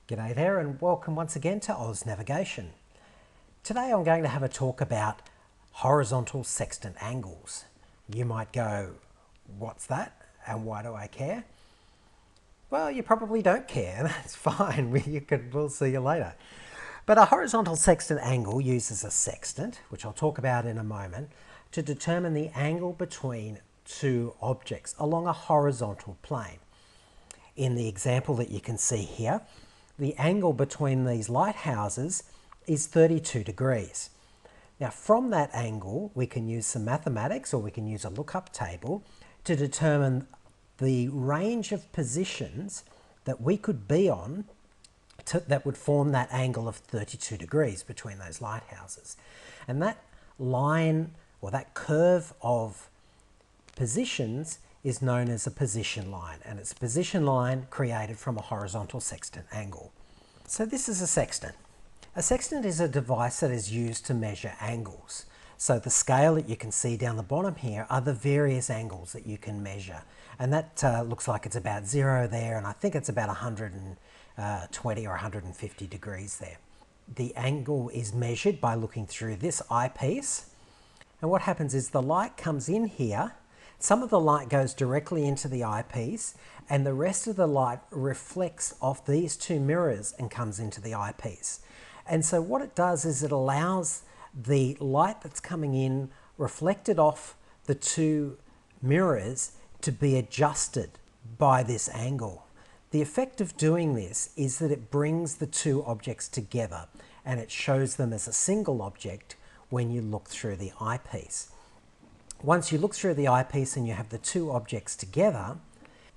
G'day there and welcome once again to Oz Navigation. Today I'm going to have a talk about horizontal sextant angles. You might go, what's that and why do I care? Well, you probably don't care, that's fine, we'll see you later. But a horizontal sextant angle uses a sextant, which I'll talk about in a moment, to determine the angle between two objects along a horizontal plane. In the example that you can see here, the angle between these lighthouses is 32 degrees. Now from that angle we can use some mathematics or we can use a lookup table to determine the range of positions that we could be on that would form that angle of 32 degrees between those lighthouses. And that line or that curve of positions is known as a position line, and it's a position line created from a horizontal sextant angle. So this is a sextant. A sextant is a device that is used to measure angles. So the scale that you can see down the bottom here are the various angles that you can measure, and that looks like it's about 0 there, and I think it's about 120 or 150 degrees there. The angle is measured by looking through this eyepiece, and what happens is the light comes in here. Some of the light goes directly into the eyepiece and the rest of the light reflects off these two mirrors and comes into the eyepiece. And so what it does is it allows the light that's coming in reflected off the two mirrors to be adjusted by this angle. The effect of doing this is that it brings the two objects together and it shows them as a single object when you look through the eyepiece. Once you look through the eyepiece and you have the two objects together,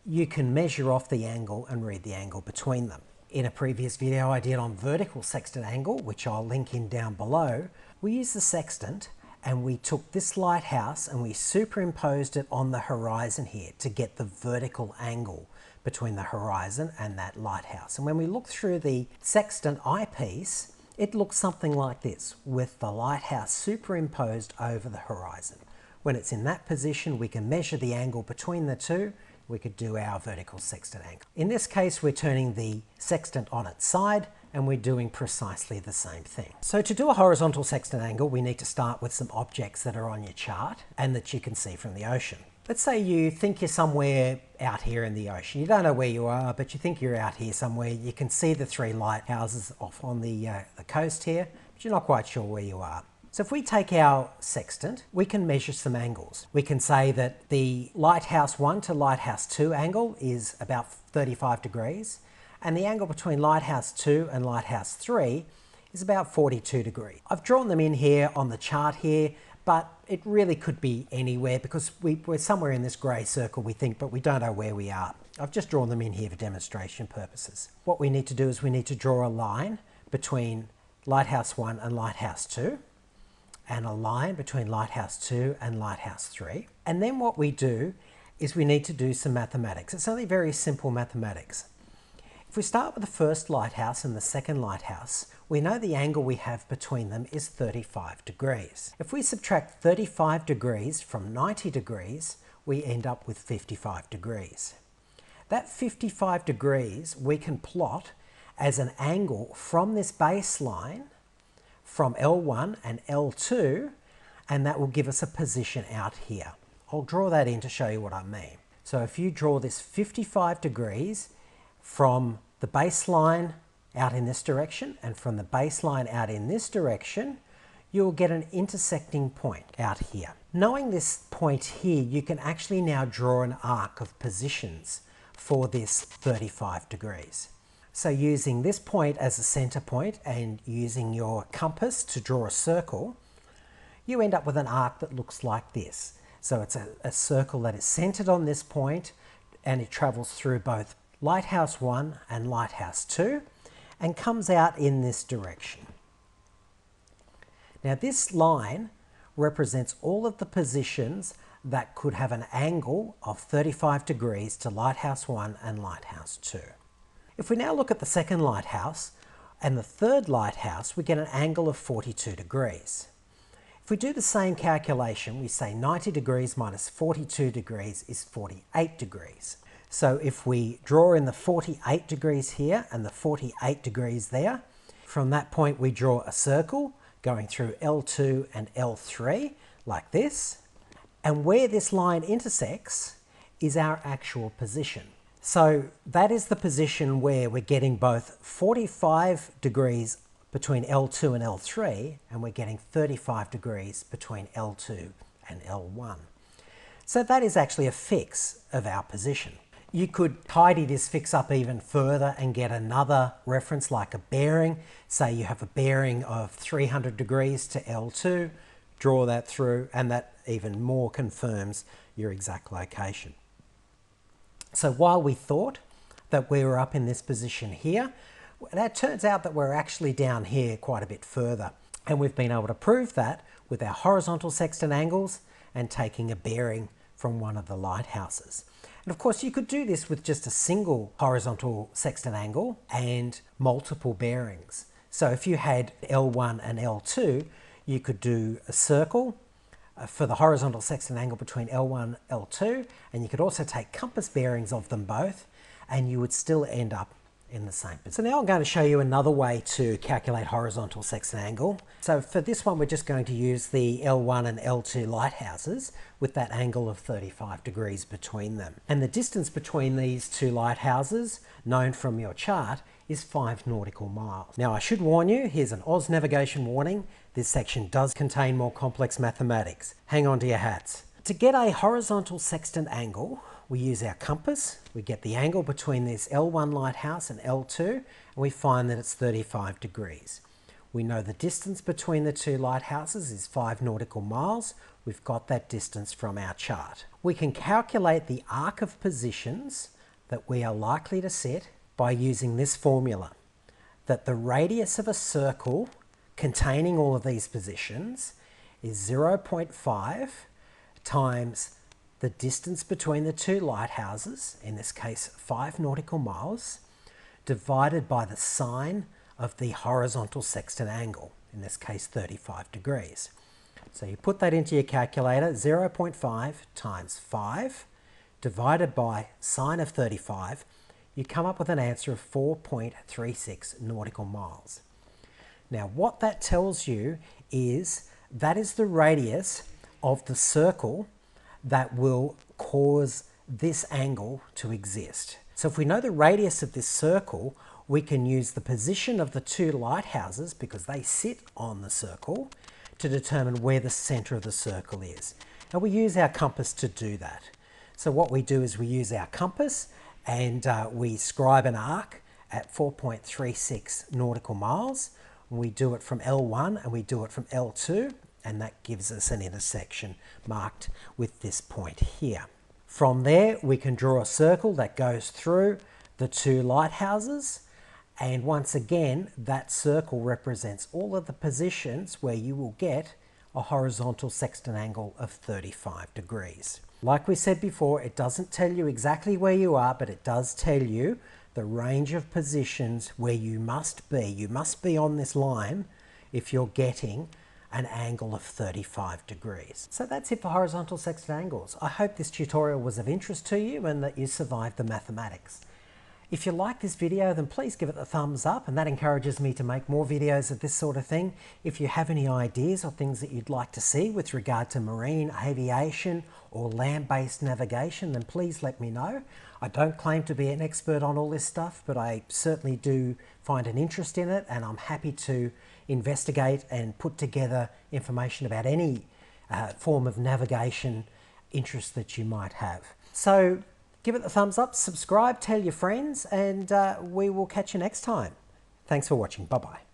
you can measure off the angle and read the angle between them. In a previous video I did on vertical sextant angle, which I'll link in down below, we used the sextant and we took this lighthouse and we superimposed it on the horizon here to get the vertical angle between the horizon and that lighthouse. And when we look through the sextant eyepiece, it looks something like this, with the lighthouse superimposed over the horizon. When it's in that position, we can measure the angle between the two. We could do our vertical sextant angle. In this case, we're turning the sextant on its side and we're doing precisely the same thing. So to do a horizontal sextant angle, we need to start with some objects that are on your chart and that you can see from the ocean. Let's say you think you're somewhere out here in the ocean. You don't know where you are, but you think you're out here somewhere. You can see the three lighthouses off on the coast here, but you're not quite sure where you are. So if we take our sextant, we can measure some angles. We can say that the lighthouse 1 to lighthouse 2 angle is about 35 degrees, and the angle between lighthouse 2 and lighthouse 3 is about 42 degrees. I've drawn them in here on the chart here, but it really could be anywhere because we're somewhere in this grey circle we think, but we don't know where we are. I've just drawn them in here for demonstration purposes. What we need to do is we need to draw a line between lighthouse 1 and lighthouse 2. And a line between lighthouse 2 and lighthouse 3. And then what we do is we need to do some mathematics. It's only very simple mathematics. If we start with the first lighthouse and the second lighthouse, we know the angle we have between them is 35 degrees. If we subtract 35 degrees from 90 degrees, we end up with 55 degrees. That 55 degrees we can plot as an angle from this baseline from L1 and L2, and that will give us a position out here. I'll draw that in to show you what I mean. So if you draw this 55 degrees from the baseline out in this direction and from the baseline out in this direction, you'll get an intersecting point out here. Knowing this point here, you can actually now draw an arc of positions for this 35 degrees. So using this point as a center point and using your compass to draw a circle, you end up with an arc that looks like this. So it's a circle that is centered on this point and it travels through both lighthouse 1 and lighthouse 2 and comes out in this direction. Now this line represents all of the positions that could have an angle of 35 degrees to lighthouse 1 and lighthouse 2. If we now look at the second lighthouse and the third lighthouse, we get an angle of 42 degrees. If we do the same calculation, we say 90 degrees minus 42 degrees is 48 degrees. So if we draw in the 48 degrees here and the 48 degrees there, from that point we draw a circle going through L2 and L3 like this. And where this line intersects is our actual position. So that is the position where we're getting both 45 degrees between L2 and L3, and we're getting 35 degrees between L2 and L1. So that is actually a fix of our position. You could tidy this fix up even further and get another reference like a bearing. Say you have a bearing of 300 degrees to L2, draw that through, and that even more confirms your exact location. So while we thought that we were up in this position here, that turns out that we're actually down here quite a bit further. And we've been able to prove that with our horizontal sextant angles and taking a bearing from one of the lighthouses. And of course you could do this with just a single horizontal sextant angle and multiple bearings. So if you had L1 and L2, you could do a circle for the horizontal sextant angle between L1 and L2, and you could also take compass bearings of them both, and you would still end up in the same position. So now I'm going to show you another way to calculate horizontal sextant angle. So for this one, we're just going to use the L1 and L2 lighthouses with that angle of 35 degrees between them. And the distance between these two lighthouses, known from your chart, is 5 nautical miles. Now I should warn you, here's an Oz navigation warning. This section does contain more complex mathematics. Hang on to your hats. To get a horizontal sextant angle, we use our compass. We get the angle between this L1 lighthouse and L2, and we find that it's 35 degrees. We know the distance between the two lighthouses is 5 nautical miles. We've got that distance from our chart. We can calculate the arc of positions that we are likely to set by using this formula, that the radius of a circle containing all of these positions is 0.5 times the distance between the two lighthouses, in this case 5 nautical miles, divided by the sine of the horizontal sextant angle, in this case 35 degrees. So you put that into your calculator, 0.5 times 5 divided by sine of 35, you come up with an answer of 4.36 nautical miles. Now what that tells you is that is the radius of the circle that will cause this angle to exist. So if we know the radius of this circle, we can use the position of the two lighthouses, because they sit on the circle, to determine where the center of the circle is. And we use our compass to do that. So what we do is we use our compass and we scribe an arc at 4.36 nautical miles. We do it from L1 and we do it from L2, and that gives us an intersection marked with this point here. From there, we can draw a circle that goes through the two lighthouses, and once again, that circle represents all of the positions where you will get a horizontal sextant angle of 35 degrees. Like we said before, it doesn't tell you exactly where you are, but it does tell you the range of positions where you must be. You must be on this line if you're getting an angle of 35 degrees. So that's it for horizontal sextant angles. I hope this tutorial was of interest to you and that you survived the mathematics. If you like this video, then please give it a thumbs up, and that encourages me to make more videos of this sort of thing. If you have any ideas or things that you'd like to see with regard to marine aviation or land-based navigation, then please let me know. I don't claim to be an expert on all this stuff, but I certainly do find an interest in it, and I'm happy to investigate and put together information about any form of navigation interest that you might have. So give it the thumbs up, subscribe, tell your friends, and we will catch you next time. Thanks for watching. Bye-bye.